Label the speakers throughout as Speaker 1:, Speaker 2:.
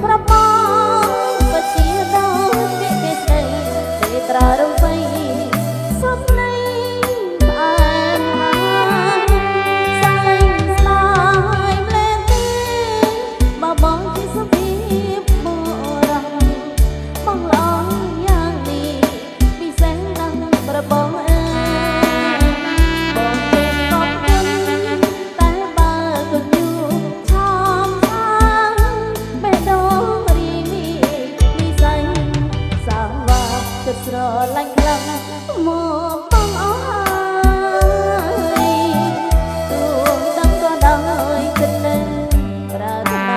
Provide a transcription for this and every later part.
Speaker 1: ប្របងក៏ជាដល់ពាក្យគេស្ដីទេត្រារំបីសុំនៃផ្អែមសាច់ស្លាយលែងទេបើបងជាសុភាបុរសបងល្អយ៉ាងនេះពិសេសណាស់ប្របងអើយបងទេកប់គុណតែបើគុណយូរឆោមឆាងបេះដូងរីមីនិស័យសាវ៉ាគិតស្រឡាញ់ខ្លាំងមកបងអើយទួងដឹងក៏ដោយគិតនៅប្រាថ្នា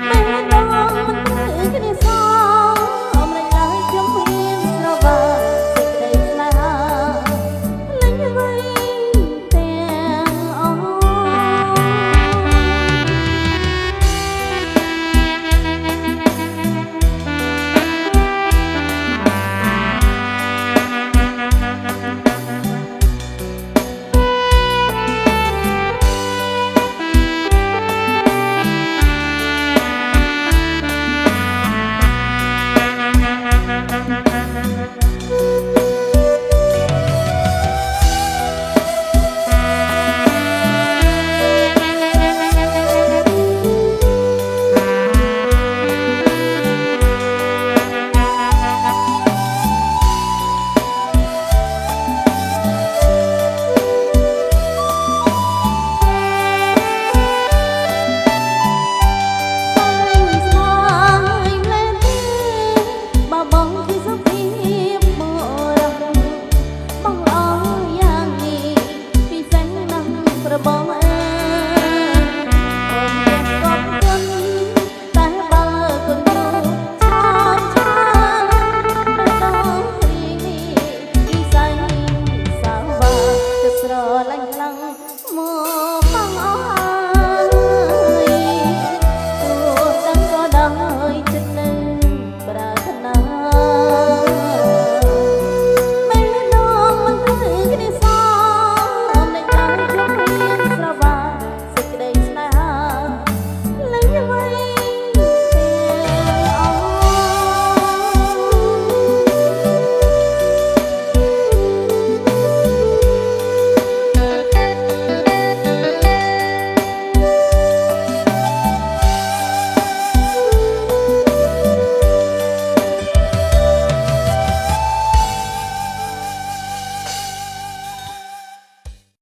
Speaker 1: បេះដូងមិនត្រូវគ្នាសងអមរំឡើយខ្ញុំមានស្រវាសេចក្តីស្នេហាលេញវ័យទាំងអស់ស្រឡាញ់ខ្លាំងមក